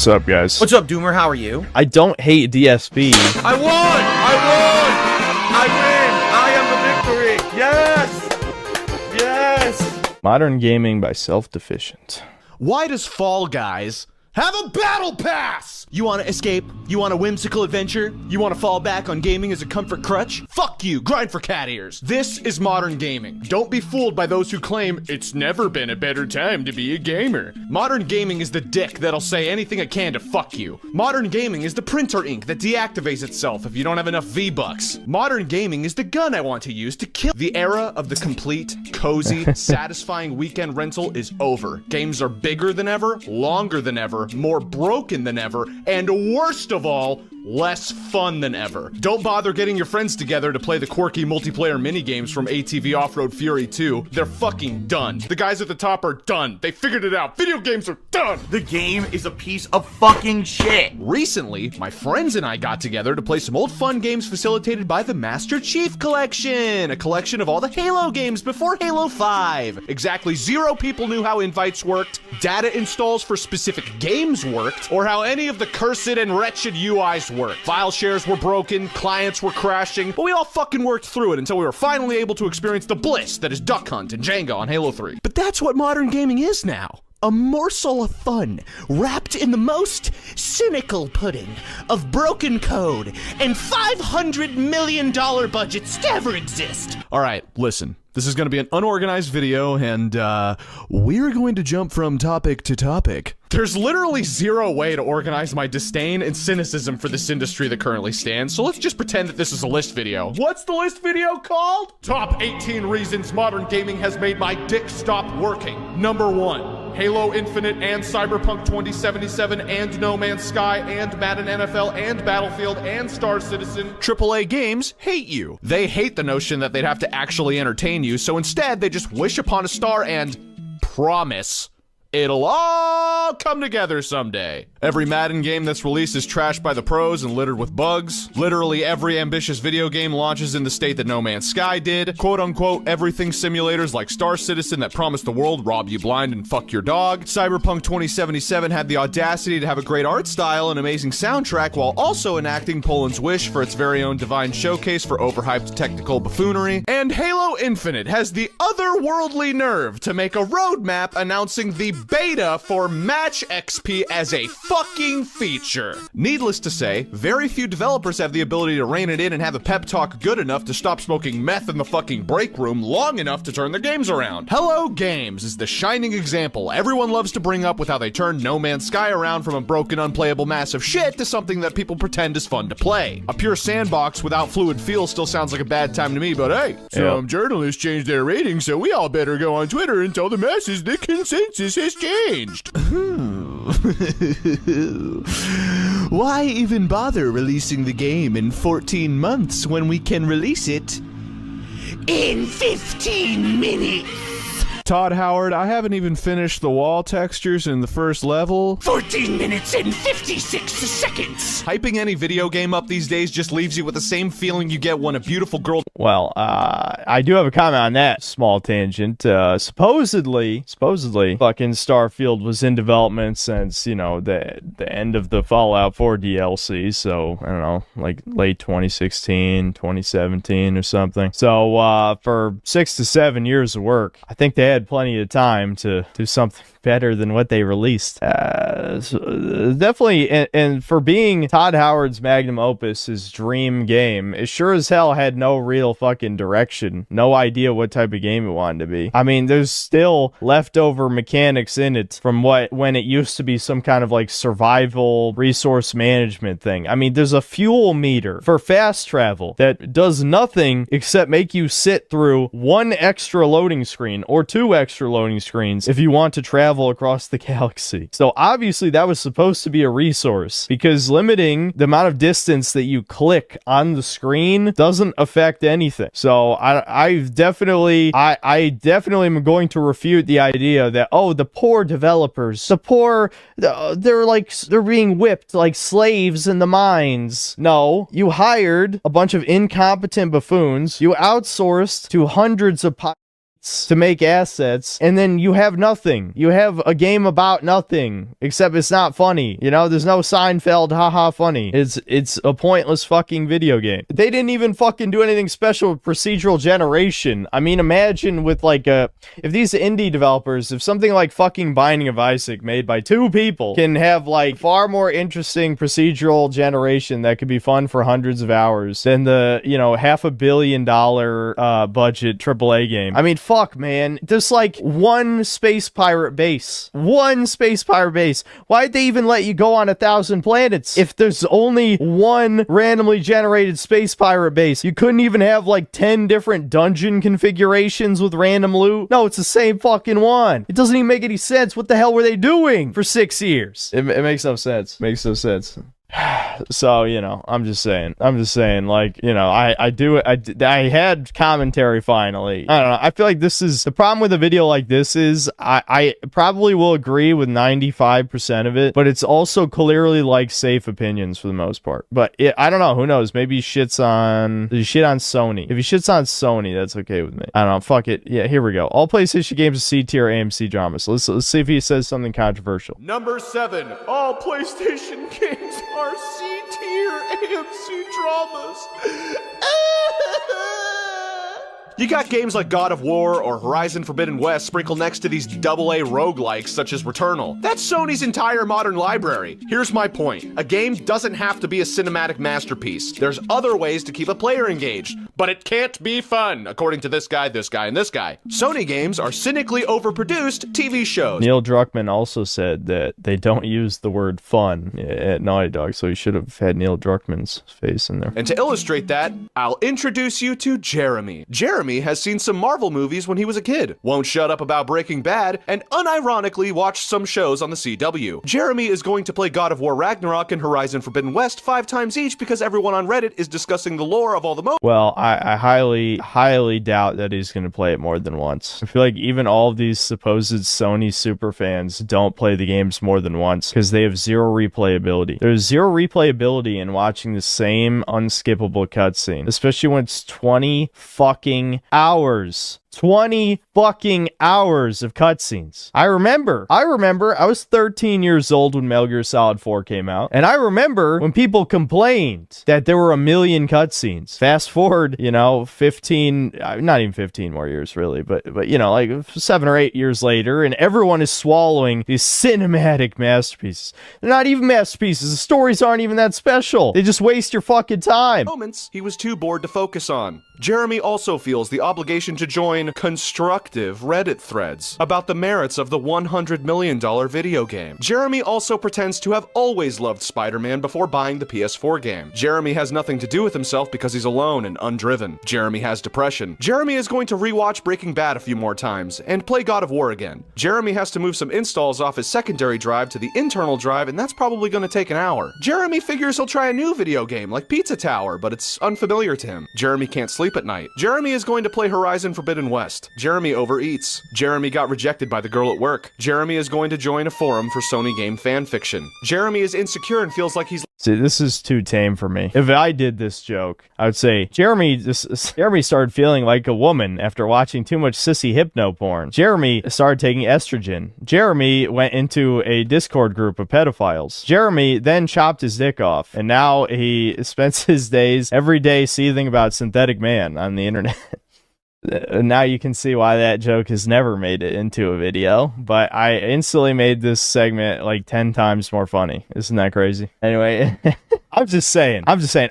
What's up, guys? What's up, Doomer? How are you? I don't hate DSP. I won! I win! I am the victory! Yes! Yes! Modern gaming by self-deficient. Why does Fall Guys have a battle pass? You want to escape? You want a whimsical adventure? You want to fall back on gaming as a comfort crutch? Fuck you, grind for cat ears. This is modern gaming. Don't be fooled by those who claim it's never been a better time to be a gamer. Modern gaming is the dick that'll say anything it can to fuck you. Modern gaming is the printer ink that deactivates itself if you don't have enough V-Bucks. Modern gaming is the gun I want to use to kill. The era of the complete, cozy, satisfying weekend rental is over. Games are bigger than ever, longer than ever, more broken than ever, and worst of all, less fun than ever. Don't bother getting your friends together to play the quirky multiplayer minigames from ATV Off-Road Fury 2. They're fucking done. The guys at the top are done. They figured it out. Video games are done. The game is a piece of fucking shit. Recently, my friends and I got together to play some old fun games facilitated by the Master Chief Collection, a collection of all the Halo games before Halo 5. Exactly 0 people knew how invites worked, data installs for specific games worked, or how any of the cursed and wretched UIs worked. File shares were broken, clients were crashing, but we all fucking worked through it until we were finally able to experience the bliss that is Duck Hunt and Jenga on Halo 3. But that's what modern gaming is now. A morsel of fun, wrapped in the most cynical pudding of broken code and $500 million budgets to ever exist. Alright, listen. This is going to be an unorganized video, and we're going to jump from topic to topic. There's literally 0 way to organize my disdain and cynicism for this industry that currently stands, so let's just pretend that this is a list video. What's the list video called? Top 18 reasons modern gaming has made my dick stop working. Number 1. Halo Infinite and Cyberpunk 2077 and No Man's Sky and Madden NFL and Battlefield and Star Citizen. AAA games hate you. They hate the notion that they'd have to actually entertain you, so instead they just wish upon a star and promise it'll all come together someday. Every Madden game that's released is trashed by the pros and littered with bugs. Literally every ambitious video game launches in the state that No Man's Sky did. Quote-unquote everything simulators like Star Citizen that promise the world, rob you blind, and fuck your dog. Cyberpunk 2077 had the audacity to have a great art style and amazing soundtrack while also enacting Poland's wish for its very own divine showcase for overhyped technical buffoonery. And Halo Infinite has the otherworldly nerve to make a roadmap announcing the beta for Match XP as a fucking feature. Needless to say, very few developers have the ability to rein it in and have a pep talk good enough to stop smoking meth in the fucking break room long enough to turn their games around. Hello Games is the shining example everyone loves to bring up with how they turned No Man's Sky around from a broken, unplayable mass of shit to something that people pretend is fun to play. A pure sandbox without fluid feel still sounds like a bad time to me, but hey, some journalists changed their ratings, so we all better go on Twitter and tell the masses the consensus has changed. Why even bother releasing the game in 14 months when we can release it in 15 minutes? Todd Howard, I haven't even finished the wall textures in the first level. 14 minutes and 56 seconds! Hyping any video game up these days just leaves you with the same feeling you get when a beautiful girl— Well, I do have a comment on that small tangent. Supposedly, fucking Starfield was in development since, you know, the end of the Fallout 4 DLC, so, I don't know, like late 2016, 2017 or something. So, for 6 to 7 years of work, I think they had plenty of time to do something better than what they released. So definitely, and for being Todd Howard's magnum opus, his dream game, it sure as hell had no real fucking direction. No idea what type of game it wanted to be. I mean, there's still leftover mechanics in it from when it used to be some kind of like survival resource management thing. I mean, there's a fuel meter for fast travel that does nothing except make you sit through 1 extra loading screen or 2 extra loading screens if you want to travel across the galaxy. So obviously that was supposed to be a resource, because limiting the amount of distance that you click on the screen doesn't affect anything. So I definitely am going to refute the idea that, oh, the poor developers, they're being whipped like slaves in the mines. No, you hired a bunch of incompetent buffoons, you outsourced to hundreds of to make assets, and then you have nothing. You have a game about nothing, except it's not funny. You know, there's no Seinfeld, haha funny. It's a pointless fucking video game. They didn't even fucking do anything special with procedural generation. I mean, imagine with like if these indie developers, if something like fucking Binding of Isaac made by 2 people can have like far more interesting procedural generation that could be fun for hundreds of hours than the, you know, $500 million budget AAA game. I mean, fuck, man. There's like one space pirate base. One space pirate base. Why'd they even let you go on 1,000 planets if there's only one randomly generated space pirate base? You couldn't even have like 10 different dungeon configurations with random loot. No, it's the same fucking one. It doesn't even make any sense. What the hell were they doing for 6 years? It makes no sense. Makes no sense. So, you know, I'm just saying, like, you know, I had commentary finally. I don't know. I feel like this is the problem with a video like this is I probably will agree with 95% of it, but it's also clearly like safe opinions for the most part. But I don't know. Who knows? Maybe he shits on Sony. If he shits on Sony, that's okay with me. I don't know. Fuck it. Yeah, here we go. All PlayStation games are C-tier AMC drama. So let's see if he says something controversial. Number 7. All PlayStation games are C-tier AMC dramas. You got games like God of War or Horizon Forbidden West sprinkled next to these AA roguelikes such as Returnal. That's Sony's entire modern library. Here's my point. A game doesn't have to be a cinematic masterpiece. There's other ways to keep a player engaged. But it can't be fun, according to this guy, and this guy. Sony games are cynically overproduced TV shows. Neil Druckmann also said that they don't use the word fun at Naughty Dog, so he should have had Neil Druckmann's face in there. And to illustrate that, I'll introduce you to Jeremy. Jeremy has seen some Marvel movies when he was a kid, won't shut up about Breaking Bad, and unironically watched some shows on the CW. Jeremy is going to play God of War Ragnarok and Horizon Forbidden West 5 times each because everyone on Reddit is discussing the lore of all the Well, I highly doubt that he's going to play it more than once. I feel like even all of these supposed Sony superfans don't play the games more than once because they have zero replayability. There's zero replayability in watching the same unskippable cutscene, especially when it's 20 fucking hours. 20 fucking hours of cutscenes. I remember I was 13 years old when Metal Gear Solid 4 came out, and I remember when people complained that there were a million cutscenes. Fast forward, you know, 15, not even 15 more years really, but you know, like 7 or 8 years later, and everyone is swallowing these cinematic masterpieces. They're not even masterpieces. The stories aren't even that special. They just waste your fucking time. Moments he was too bored to focus on. Jeremy also feels the obligation to join constructive Reddit threads about the merits of the $100 million video game. Jeremy also pretends to have always loved Spider-Man before buying the PS4 game. Jeremy has nothing to do with himself because he's alone and undriven. Jeremy has depression. Jeremy is going to rewatch Breaking Bad a few more times and play God of War again. Jeremy has to move some installs off his secondary drive to the internal drive, and that's probably going to take an hour. Jeremy figures he'll try a new video game like Pizza Tower, but it's unfamiliar to him. Jeremy can't sleep at night. Jeremy is going to play Horizon Forbidden West. Jeremy overeats. Jeremy got rejected by the girl at work. Jeremy is going to join a forum for Sony game fanfiction. Jeremy is insecure and feels like he's... See, this is too tame for me. If I did this joke, I would say, Jeremy started feeling like a woman after watching too much sissy hypno porn. Jeremy started taking estrogen. Jeremy went into a Discord group of pedophiles. Jeremy then chopped his dick off, and now he spends his days every day seething about synthetic man on the internet. Now you can see why that joke has never made it into a video, but I instantly made this segment like 10 times more funny. Isn't that crazy? Anyway, I'm just saying,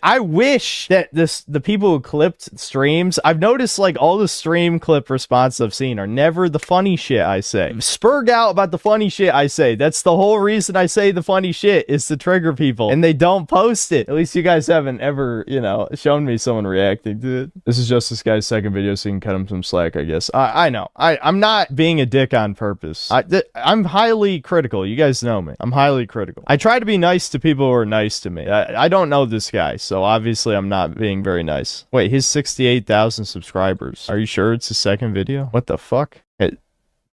I wish that the people who clipped streams, I've noticed like all the stream clip responses I've seen are never the funny shit I say. Spurg out about the funny shit I say. That's the whole reason I say the funny shit is to trigger people, and they don't post it. At least you guys haven't ever, you know, shown me someone reacting to it. This is just this guy's second video, so you can cut him some slack, I guess. I know. I'm not being a dick on purpose. I'm highly critical. You guys know me. I'm highly critical. I try to be nice to people who are nice to me. I don't know this guy, so obviously I'm not being very nice. Wait, his 68,000 subscribers. Are you sure it's his second video? What the fuck?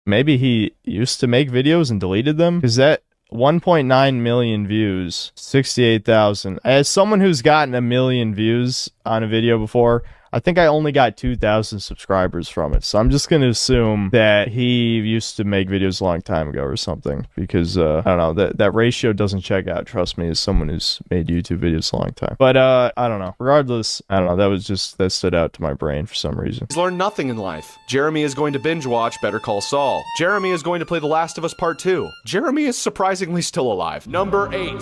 Maybe he used to make videos and deleted them? Because that 1.9 million views, 68,000. As someone who's gotten 1 million views on a video before, I think I only got 2,000 subscribers from it. So I'm just going to assume that he used to make videos a long time ago or something, because I don't know, that ratio doesn't check out, trust me, as someone who's made YouTube videos a long time. But I don't know. Regardless, I don't know, that stood out to my brain for some reason. He's learned nothing in life. Jeremy is going to binge watch Better Call Saul. Jeremy is going to play The Last of Us Part 2. Jeremy is surprisingly still alive. Number 8.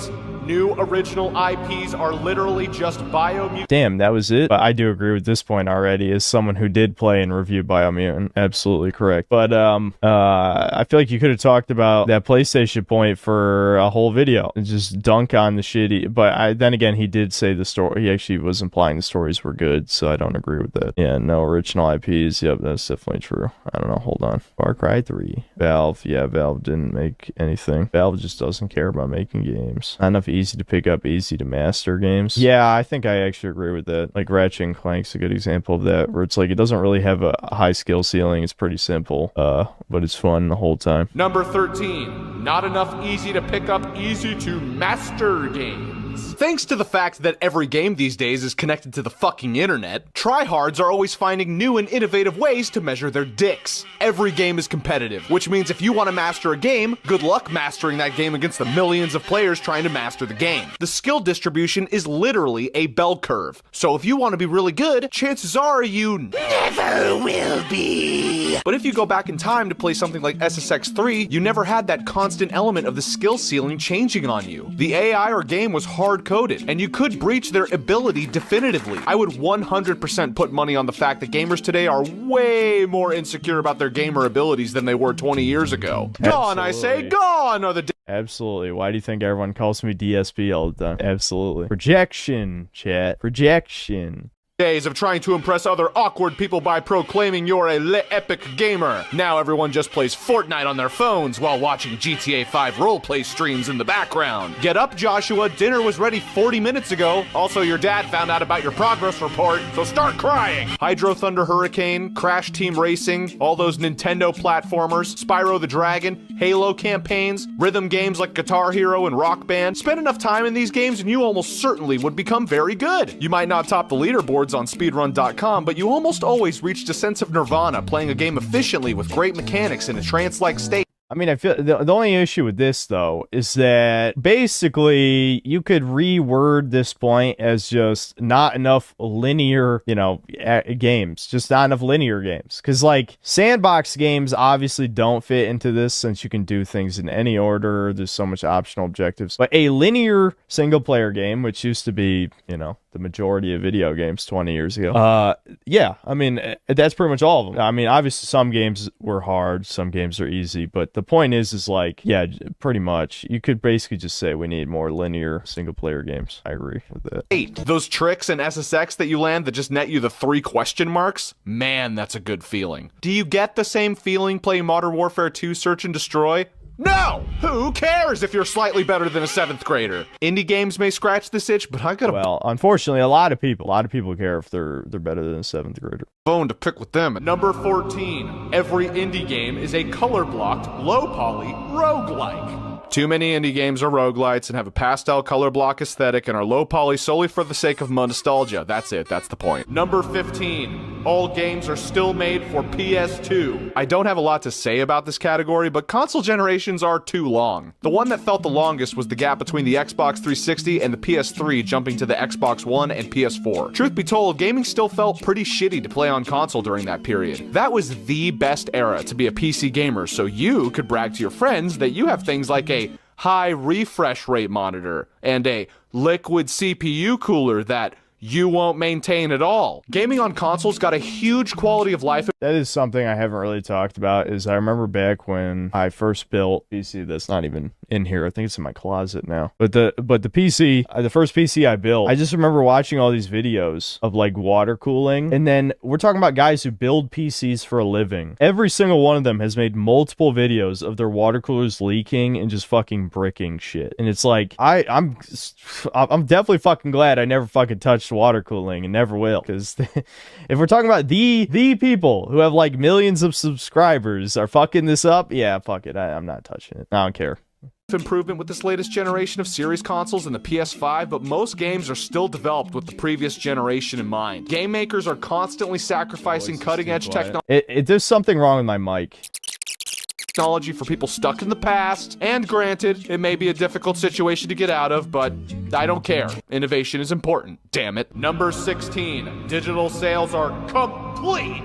New original IPs are literally just Biomutant. Damn, that was it? But I do agree with this point already, as someone who did play and review Biomutant. Absolutely correct. But I feel like you could have talked about that PlayStation point for a whole video and just dunk on the shitty. But then again, he did say the story. He actually was implying the stories were good, so I don't agree with that. Yeah, no original IPs. Yep, that's definitely true. I don't know. Hold on. Far Cry 3. Valve. Yeah, Valve didn't make anything. Valve just doesn't care about making games. Not enough easy to pick up, easy to master games. Yeah, I think I actually agree with that. Like Ratchet and Clank's a good example of that, where it's like it doesn't really have a high skill ceiling. It's pretty simple, but it's fun the whole time. Number 13. Not enough easy to pick up, easy to master games. Thanks to the fact that every game these days is connected to the fucking internet, tryhards are always finding new and innovative ways to measure their dicks. Every game is competitive, which means if you want to master a game, good luck mastering that game against the millions of players trying to master the game. The skill distribution is literally a bell curve. So if you want to be really good, chances are you never will be. But if you go back in time to play something like SSX3, you never had that constant element of the skill ceiling changing on you. The AI or game was hard-coded, and you could breach their ability definitively. I would 100% put money on the fact that gamers today are way more insecure about their gamer abilities than they were 20 years ago. Gone, I say, gone are the Absolutely. Why do you think everyone calls me DSP all the time? Absolutely. Projection, chat. Projection. days of trying to impress other awkward people by proclaiming you're a epic gamer. Now everyone just plays Fortnite on their phones while watching GTA 5 roleplay streams in the background. Get up, Joshua. Dinner was ready 40 minutes ago. Also, your dad found out about your progress report, so start crying. Hydro Thunder Hurricane, Crash Team Racing, all those Nintendo platformers, Spyro the Dragon, Halo campaigns, rhythm games like Guitar Hero and Rock Band. Spend enough time in these games and you almost certainly would become very good. You might not top the leaderboards on speedrun.com, but you almost always reached a sense of nirvana playing a game efficiently with great mechanics in a trance-like state. I mean, I feel the only issue with this, though, is that basically you could reword this point as just not enough linear, games. Just not enough linear games. Because, like, sandbox games obviously don't fit into this since you can do things in any order. There's so much optional objectives. But a linear single-player game, which used to be, the majority of video games 20 years ago. Yeah, I mean, that's pretty much all of them. I mean, obviously some games were hard, some games are easy, but the point is like, yeah, pretty much. You could basically just say we need more linear single-player games. I agree with that. 8. Those tricks in SSX that you land that just net you the 3 question marks? Man, that's a good feeling. Do you get the same feeling playing Modern Warfare 2 Search and Destroy? No! Who cares if you're slightly better than a 7th grader? Indie games may scratch this itch, but I got a Well, unfortunately, a lot of people care if they're better than a 7th grader. Bone to pick with them. Number 14. Every indie game is a color-blocked, low-poly roguelike. Too many indie games are roguelites and have a pastel color block aesthetic and are low poly solely for the sake of nostalgia. That's it, that's the point. Number 15. All games are still made for PS2. I don't have a lot to say about this category, but console generations are too long. The one that felt the longest was the gap between the Xbox 360 and the PS3 jumping to the Xbox One and PS4. Truth be told, gaming still felt pretty shitty to play on console during that period. That was the best era to be a PC gamer, so you could brag to your friends that you have things like a high refresh rate monitor and a liquid CPU cooler that you won't maintain at all. Gaming on consoles got a huge quality of life. That is something I haven't really talked about. Is I remember back when I first built PC that's not even in here. I think it's in my closet now. But the PC, the first PC I built, I just remember watching all these videos of like water cooling. And then we're talking about guys who build PCs for a living. Every single one of them has made multiple videos of their water coolers leaking and just fucking bricking shit. And it's like, I'm definitely fucking glad I never fucking touched water cooling and never will, because if we're talking about the people who have like millions of subscribers are fucking this up, yeah, fuck it, I'm not touching it. I don't care. improvement with this latest generation of series consoles and the PS5, but most games are still developed with the previous generation in mind. Game makers are constantly sacrificing cutting-edge technology. There's something wrong with my mic. Technology for people stuck in the past, and granted, it may be a difficult situation to get out of, but I don't care. Innovation is important, damn it. Number 16, digital sales are complete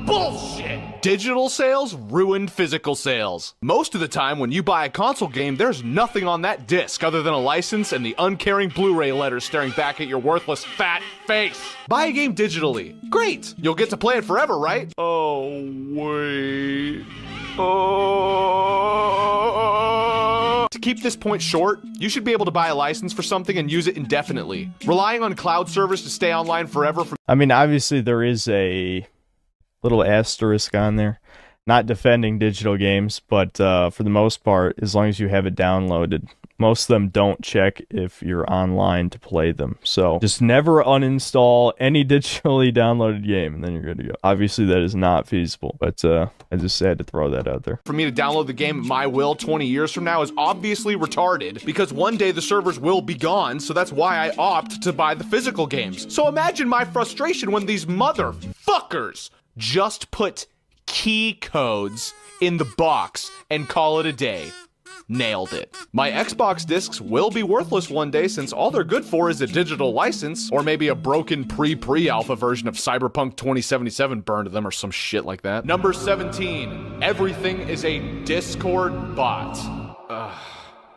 bullshit. Digital sales ruined physical sales. Most of the time when you buy a console game, there's nothing on that disc other than a license and the uncaring Blu-ray letters staring back at your worthless fat face. Buy a game digitally. Great! You'll get to play it forever, right? Oh, wait. To keep this point short, you should be able to buy a license for something and use it indefinitely. Relying on cloud servers to stay online forever from— I mean, obviously there is a little asterisk on there. Not defending digital games, but for the most part, as long as you have it downloaded, most of them don't check if you're online to play them. So just never uninstall any digitally downloaded game, and then you're good to go. Obviously, that is not feasible, but I just had to throw that out there. For me to download the game at my will 20 years from now is obviously retarded, because one day the servers will be gone, so that's why I opt to buy the physical games. So imagine my frustration when these motherfuckers just put key codes in the box and call it a day. Nailed it. My Xbox discs will be worthless one day since all they're good for is a digital license, or maybe a broken pre-alpha version of Cyberpunk 2077 burned to them or some shit like that. Number 17, everything is a Discord bot.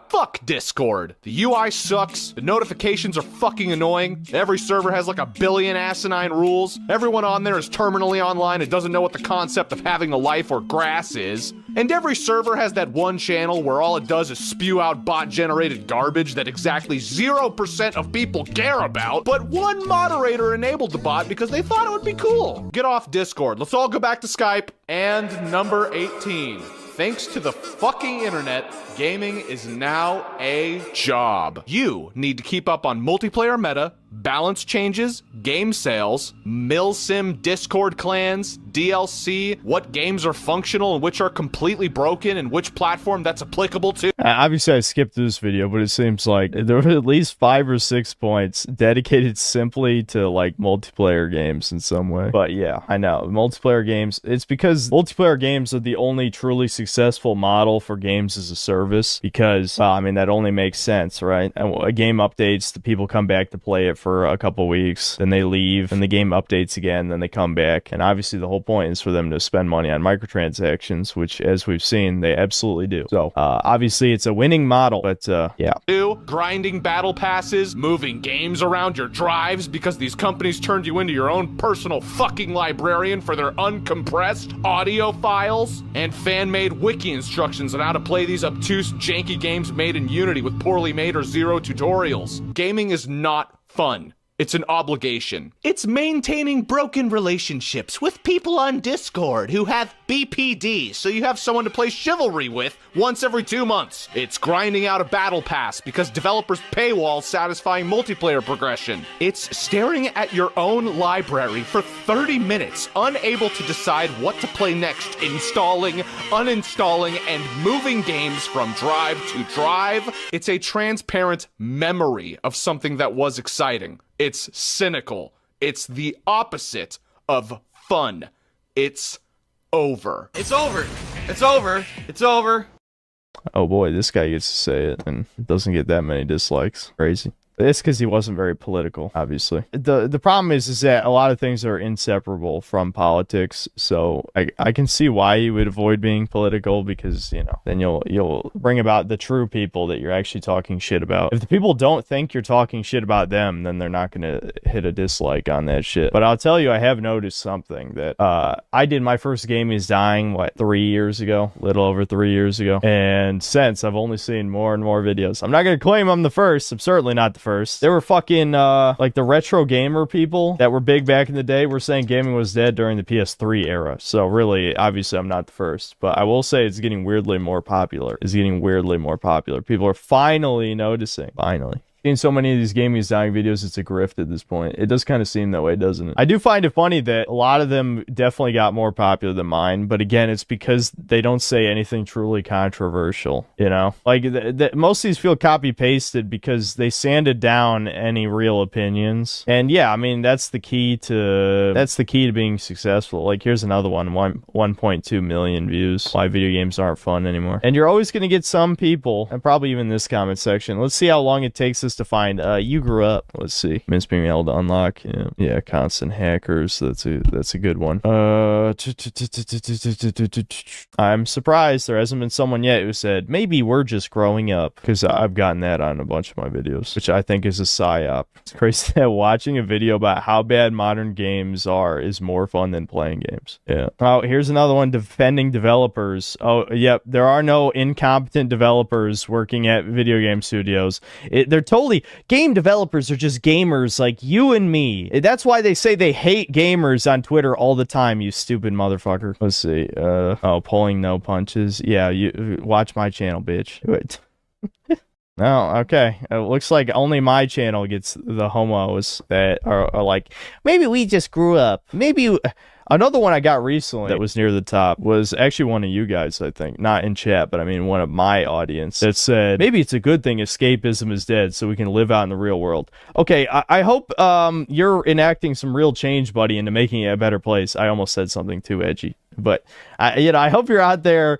Fuck Discord. The UI sucks, the notifications are fucking annoying, every server has like a billion asinine rules, everyone on there is terminally online and doesn't know what the concept of having a life or grass is, and every server has that one channel where all it does is spew out bot-generated garbage that exactly 0% of people care about, but one moderator enabled the bot because they thought it would be cool. Get off Discord, let's all go back to Skype. And number 18. Thanks to the fucking internet, gaming is now a job. You need to keep up on multiplayer meta, balance changes, game sales, milsim Discord clans, DLC, what games are functional and which are completely broken, and which platform that's applicable to. Obviously, I skipped this video, but it seems like there were at least 5 or 6 points dedicated simply to, like, multiplayer games in some way. But yeah, I know. Multiplayer games, it's because multiplayer games are the only truly successful model for games as a service, because, I mean, that only makes sense, right? And a game updates, the people come back to play it for a couple weeks, then they leave, and the game updates again, then they come back, and obviously the whole point is for them to spend money on microtransactions, which, as we've seen, they absolutely do. So, obviously, it's a winning model, but, yeah. Grinding battle passes, moving games around your drives because these companies turned you into your own personal fucking librarian for their uncompressed audio files, and fan-made wiki instructions on how to play these obtuse, janky games made in Unity with poorly made or zero tutorials. Gaming is not fun. It's an obligation. It's maintaining broken relationships with people on Discord who have BPD, so you have someone to play Chivalry with once every 2 months. It's grinding out a battle pass because developers paywall satisfying multiplayer progression. It's staring at your own library for 30 minutes, unable to decide what to play next, installing, uninstalling, and moving games from drive to drive. It's a transparent memory of something that was exciting. It's cynical. It's the opposite of fun. It's over. It's over. It's over. It's over. Oh boy, this guy gets to say it, and it doesn't get that many dislikes. Crazy. It's because he wasn't very political, obviously. The problem is that a lot of things are inseparable from politics, so I can see why you would avoid being political, because, you know, then you'll bring about the true people that you're actually talking shit about. If the people don't think you're talking shit about them, then they're not going to hit a dislike on that shit. But I'll tell you, I have noticed something that I did my first Game is Dying, what, 3 years ago? A little over 3 years ago. And since, I've only seen more and more videos. I'm not going to claim I'm the first. I'm certainly not the first. There were fucking, like, the retro gamer people that were big back in the day were saying gaming was dead during the PS3 era. So really, obviously, I'm not the first. But I will say it's getting weirdly more popular. It's getting weirdly more popular. People are finally noticing. Finally. Seeing so many of these gaming is dying videos, it's a grift at this point. It does kind of seem that way, doesn't it? I do find it funny that a lot of them definitely got more popular than mine, but again, it's because they don't say anything truly controversial, you know? Like, most of these feel copy-pasted because they sanded down any real opinions. And yeah, I mean, that's the key to being successful. Like, here's another one, 1.2 million views. Why video games aren't fun anymore. And you're always going to get some people, and probably even this comment section. Let's see how long it takes us to find, you grew up. Let's see. Miss being able to unlock. Yeah, constant hackers. That's a good one. I'm surprised there hasn't been someone yet who said, maybe we're just growing up. Because I've gotten that on a bunch of my videos, which I think is a psyop. It's crazy that watching a video about how bad modern games are is more fun than playing games. Yeah. Oh, here's another one, defending developers. Oh, yep. There are no incompetent developers working at video game studios. They're totally... Game developers are just gamers like you and me. That's why they say they hate gamers on Twitter all the time, you stupid motherfucker. Let's see. Oh, pulling no punches. Yeah, you watch my channel, bitch. Wait. Oh, okay. It looks like only my channel gets the homos that are like, maybe we just grew up. Maybe... Another one I got recently that was near the top was actually one of you guys, I think. Not in chat, but I mean one of my audience that said, maybe it's a good thing escapism is dead so we can live out in the real world. Okay, I hope you're enacting some real change, buddy, into making it a better place. I almost said something too edgy. But, I hope you're out there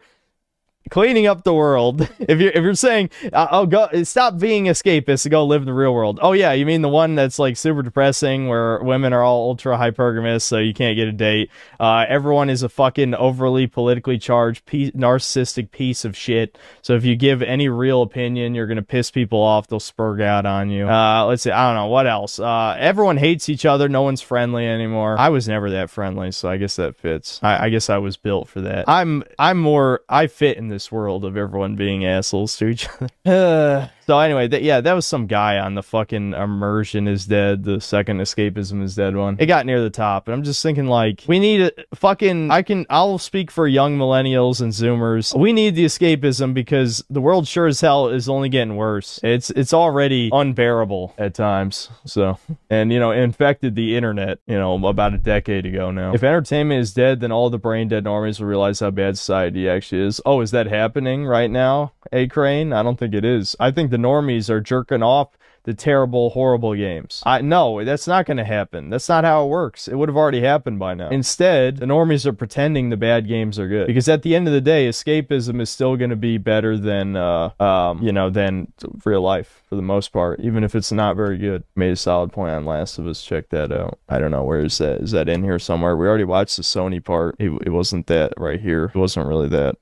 cleaning up the world. If you're saying, oh, go stop being escapist and go live in the real world. Oh yeah, you mean the one that's like super depressing where women are all ultra hypergamous so you can't get a date. Everyone is a fucking overly politically charged narcissistic piece of shit. So if you give any real opinion, you're gonna piss people off. They'll spurg out on you. Let's see. I don't know what else. Everyone hates each other. No one's friendly anymore. I was never that friendly, so I guess that fits. I guess I was built for that. I fit in this world of everyone being assholes to each other. So anyway, that was some guy on the fucking immersion is dead, the second escapism is dead one. It got near the top, and I'm just thinking like, we need a fucking, I'll speak for young millennials and zoomers. We need the escapism because the world sure as hell is only getting worse. It's already unbearable at times. So, and infected the internet, about a decade ago now. If entertainment is dead, then all the brain dead normies will realize how bad society actually is. Oh, is that happening right now, A-Crane? I don't think it is. I think the normies are jerking off the terrible, horrible games. No, that's not going to happen. That's not how it works. It would have already happened by now. Instead, the normies are pretending the bad games are good. Because at the end of the day, escapism is still going to be better than, than real life for the most part, even if it's not very good. Made a solid point on Last of Us. Check that out. I don't know, where is that? Is that in here somewhere? We already watched the Sony part. It wasn't that right here. It wasn't really that,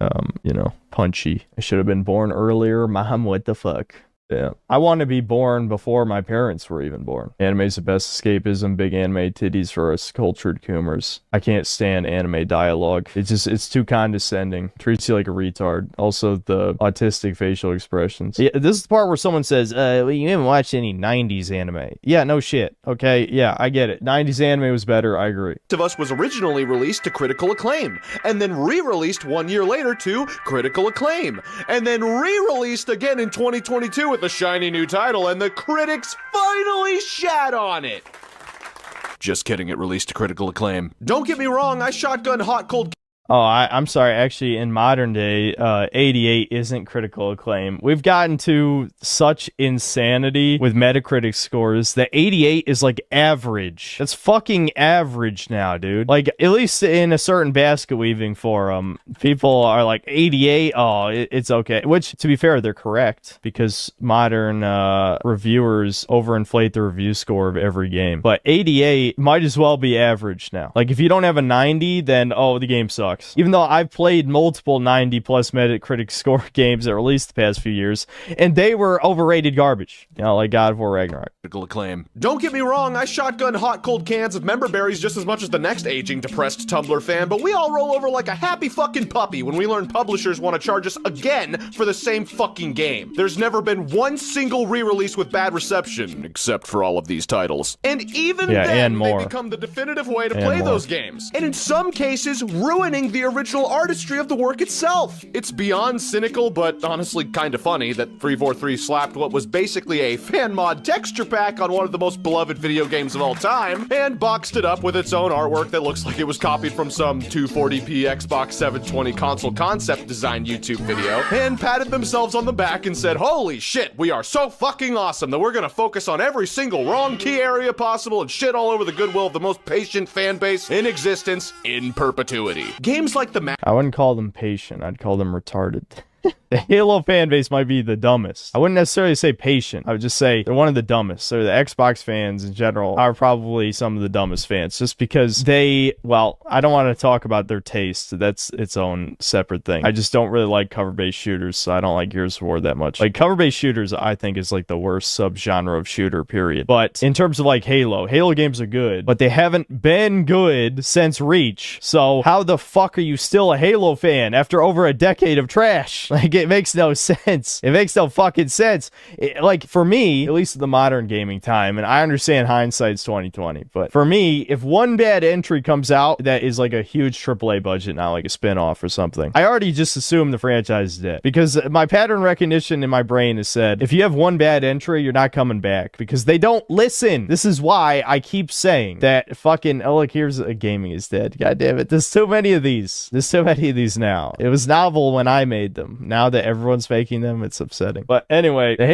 punchy. I should have been born earlier. Mom, what the fuck? Yeah. I want to be born before my parents were even born. Anime's the best escapism, big anime titties for us cultured coomers. I can't stand anime dialogue. It's too condescending. Treats you like a retard. Also, the autistic facial expressions. Yeah, this is the part where someone says, well, you haven't watched any 90s anime. Yeah, no shit. Okay, yeah, I get it. 90s anime was better, I agree. Of Us was originally released to critical acclaim, and then re-released 1 year later to critical acclaim, and then re-released again in 2022 with a shiny new title, and the critics finally shat on it. Just kidding, it released to critical acclaim. Don't get me wrong, I shotgun hot cold. Oh, I'm sorry. Actually, in modern day, 88 isn't critical acclaim. We've gotten to such insanity with Metacritic scores that 88 is like average. That's fucking average now, dude. Like, at least in a certain basket weaving forum, people are like 88. Oh, it's okay. Which, to be fair, they're correct because modern reviewers overinflate the review score of every game. But 88 might as well be average now. Like, if you don't have a 90, then, oh, the game sucks. Even though I've played multiple 90 plus Metacritic score games that released the past few years, and they were overrated garbage. Like God of War Ragnarok. Critical acclaim. Don't get me wrong, I shotgun hot cold cans of member berries just as much as the next aging depressed Tumblr fan, but we all roll over like a happy fucking puppy when we learn publishers want to charge us again for the same fucking game. There's never been one single re-release with bad reception, except for all of these titles. And even then, they become the definitive way to play those games. And in some cases, ruining destroying the original artistry of the work itself. It's beyond cynical, but honestly kinda funny that 343 slapped what was basically a fan mod texture pack on one of the most beloved video games of all time, and boxed it up with its own artwork that looks like it was copied from some 240p Xbox 720 console concept design YouTube video, and patted themselves on the back and said, holy shit, we are so fucking awesome that we're gonna focus on every single wrong key area possible and shit all over the goodwill of the most patient fan base in existence in perpetuity. Games like the I wouldn't call them patient, I'd call them retarded. The Halo fan base might be the dumbest. I wouldn't necessarily say patient. I would just say they're one of the dumbest. So the Xbox fans in general are probably some of the dumbest fans just because they, well, I don't want to talk about their taste. That's its own separate thing. I just don't really like cover-based shooters, so I don't like Gears of War that much. Like, cover-based shooters, I think, is like the worst subgenre of shooter, period. But in terms of like Halo games are good, but they haven't been good since Reach. So how the fuck are you still a Halo fan after over a decade of trash? Like, it makes no sense. It makes no fucking sense. Like, for me, at least in the modern gaming time, and I understand hindsight's 2020, but for me, if one bad entry comes out that is like a huge AAA budget, not like a spin-off or something, I already just assume the franchise is dead. Because my pattern recognition in my brain has said, if you have one bad entry, you're not coming back. Because they don't listen. This is why I keep saying that fucking, oh look, here's a gaming is dead. God damn it. There's too many of these. There's too many of these now. It was novel when I made them. Now that everyone's making them, it's upsetting. But anyway, the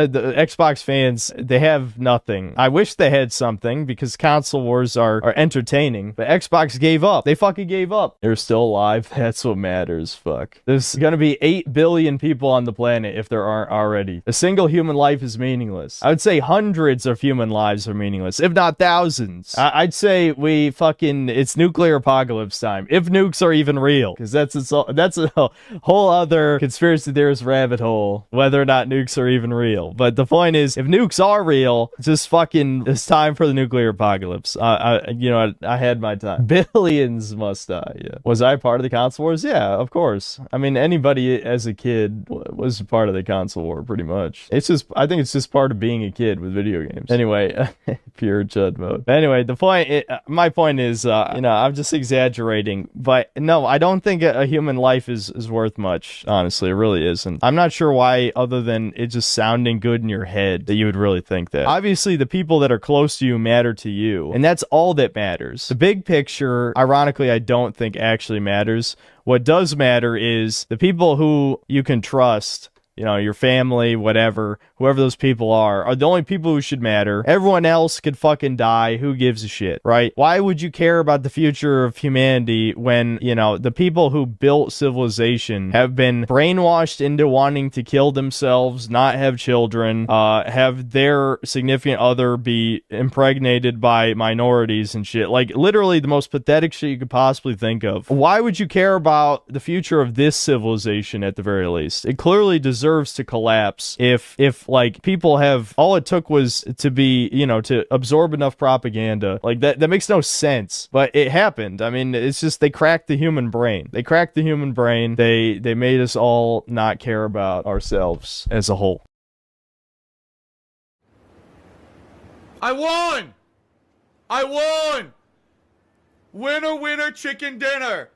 the Xbox fans, they have nothing. I wish they had something because console wars are entertaining, but Xbox gave up. They fucking gave up. They're still alive. That's what matters. Fuck. There's gonna be 8 billion people on the planet if there aren't already. A single human life is meaningless. I would say hundreds of human lives are meaningless, if not thousands. I'd say it's nuclear apocalypse time. If nukes are even real, because that's a whole other conspiracy theorist rabbit hole, whether or not nukes are even real. But the point is, if nukes are real, it's time for the nuclear apocalypse. I had my time. Billions must die. Yeah. Was I part of the console wars? Yeah, of course. I mean, anybody as a kid was part of the console war, pretty much. I think it's just part of being a kid with video games. Anyway, pure chud mode. Anyway, my point is, I'm just exaggerating, but no, I don't think a human life is worth much, honestly. It really isn't. I'm not sure why, other than it just sounding good in your head, that you would really think that. Obviously, the people that are close to you matter to you, and that's all that matters. The big picture, ironically, I don't think actually matters. What does matter is the people who you can trust, your family, whatever, whoever those people are the only people who should matter. Everyone else could fucking die. Who gives a shit, right? Why would you care about the future of humanity when, the people who built civilization have been brainwashed into wanting to kill themselves, not have children, have their significant other be impregnated by minorities and shit? Like, literally the most pathetic shit you could possibly think of. Why would you care about the future of this civilization at the very least? It clearly deserves to collapse if like people have all it took was to be to absorb enough propaganda. Like that makes no sense, but it happened. I mean, it's just they cracked the human brain. They made us all not care about ourselves as a whole. I won! Winner, winner, chicken dinner!